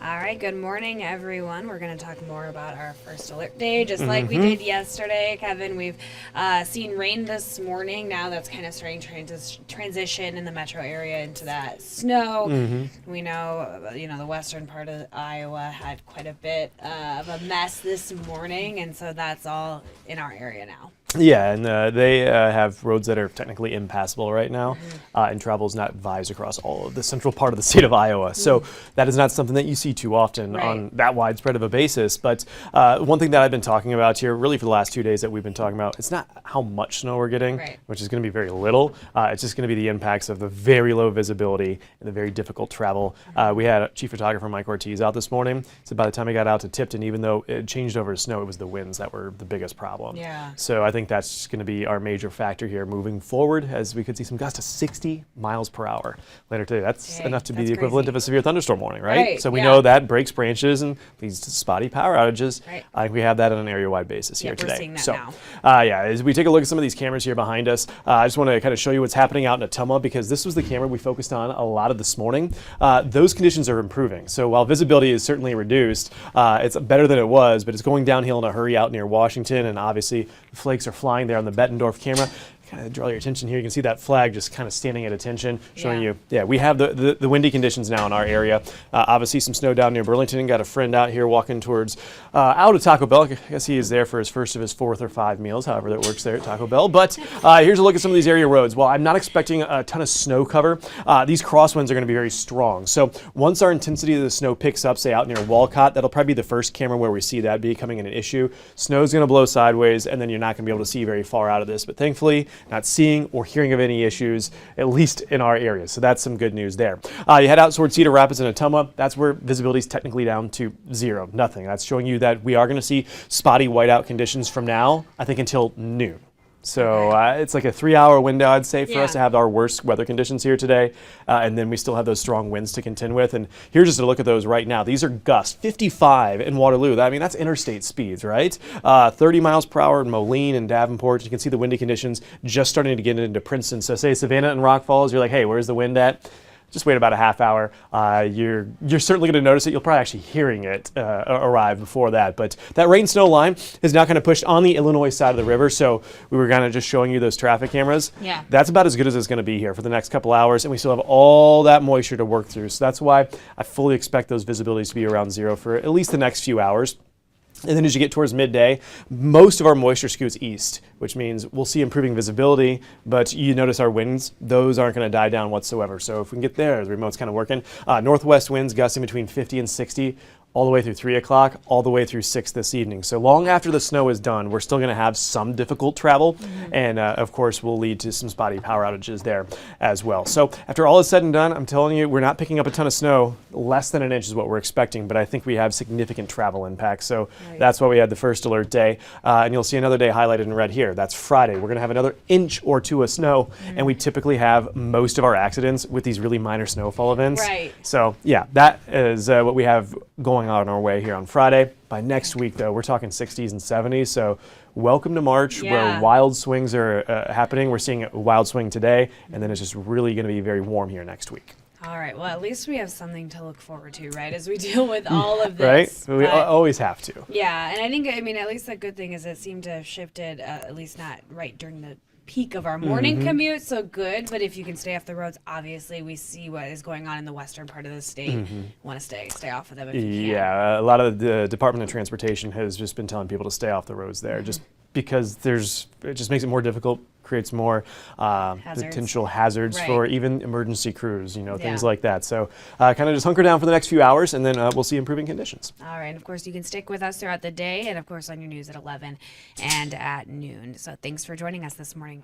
All right, good morning, everyone. We're going to talk more about our first alert day, just like we did yesterday. Kevin, we've seen rain this morning. Now that's kind of starting to transition in the metro area into that snow. We know, the western part of Iowa had quite a bit of a mess this morning, and so that's all in our area now. Yeah, and they have roads that are technically impassable right now, and travel is not advised across all of the central part of the state of Iowa. So that is not something that you see too often on that widespread of a basis. But one thing that I've been talking about here, really for the last 2 days that we've been talking about, it's not how much snow we're getting, which is going to be very little. It's just going to be the impacts of the very low visibility and the very difficult travel. We had Chief Photographer Mike Ortiz out this morning. So by the time he got out to Tipton, even though it changed over to snow, it was the winds that were the biggest problem. Yeah. So I think that's going to be our major factor here moving forward, as we could see some gusts to 60 miles per hour later today. That's enough to be the equivalent of a severe thunderstorm warning, right? So we know that breaks branches and leads to spotty power outages. I think we have that on an area-wide basis here today. We're seeing that now. As we take a look at some of these cameras here behind us, I just want to kind of show you what's happening out in Ottumwa, because this was the camera we focused on a lot of this morning. Those conditions are improving. So while visibility is certainly reduced, it's better than it was, but it's going downhill in a hurry out near Washington, and obviously the flakes are flying there on the Bettendorf camera. Kind of draw your attention here. You can see that flag just kind of standing at attention, showing you, we have the windy conditions now in our area. Obviously some snow down near Burlington. Got a friend out here walking towards out of Taco Bell. I guess he is there for his first of his 4th or 5 meals, however that works there at Taco Bell. But here's a look at some of these area roads. While I'm not expecting a ton of snow cover, these crosswinds are going to be very strong. So once our intensity of the snow picks up, say out near Walcott, that'll probably be the first camera where we see that becoming an issue. Snow's going to blow sideways, and then you're not going to be able to see very far out of this. But thankfully, not seeing or hearing of any issues, at least in our area. So that's some good news there. You head out towards Cedar Rapids and Ottumwa. That's where visibility is technically down to 0, nothing. That's showing you that we are going to see spotty whiteout conditions from now, I think, until noon. So it's like a 3-hour window, I'd say, for us to have our worst weather conditions here today. And then we still have those strong winds to contend with. And here's just a look at those right now. These are gusts, 55 in Waterloo. I mean, that's interstate speeds, right? 30 miles per hour in Moline and Davenport. You can see the windy conditions just starting to get into Princeton. So say Savannah and Rock Falls, you're like, hey, where's the wind at? Just wait about a half hour. You're certainly going to notice it. You'll probably actually hearing it arrive before that. But that rain-snow line is now kind of pushed on the Illinois side of the river. So we were kind of just showing you those traffic cameras. Yeah. That's about as good as it's going to be here for the next couple hours. And we still have all that moisture to work through. So that's why I fully expect those visibilities to be around 0 for at least the next few hours. And then as you get towards midday, most of our moisture scoots east, which means we'll see improving visibility, but you notice our winds, those aren't going to die down whatsoever. So if we can get there, the remote's kind of working. Northwest winds gusting between 50 and 60. All the way through 3 o'clock, all the way through 6 this evening. So long after the snow is done, we're still going to have some difficult travel, and of course will lead to some spotty power outages there as well. So after all is said and done, I'm telling you, we're not picking up a ton of snow. Less than an inch is what we're expecting, but I think we have significant travel impacts. So that's why we had the first alert day, and you'll see another day highlighted in red here. That's Friday. We're going to have another inch or 2 of snow, and we typically have most of our accidents with these really minor snowfall events. So yeah, that is what we have going on our way here on Friday. By next week, though, we're talking 60s and 70s. So welcome to March, where wild swings are happening. We're seeing a wild swing today, and then it's just really going to be very warm here next week. All right. Well, at least we have something to look forward to, right, as we deal with all of this. Right? We always have to. Yeah, and I think, at least the good thing is it seemed to have shifted, at least not right during the peak of our morning commute, so good. But if you can stay off the roads, obviously we see what is going on in the western part of the state. Want to stay off of them if you can. Yeah, a lot of the Department of Transportation has just been telling people to stay off the roads there, just because it just makes it more difficult, creates more potential hazards for even emergency crews, things like that. So kind of just hunker down for the next few hours, and then we'll see improving conditions. All right. And of course, you can stick with us throughout the day, and of course on your news at 11 and at noon. So thanks for joining us this morning.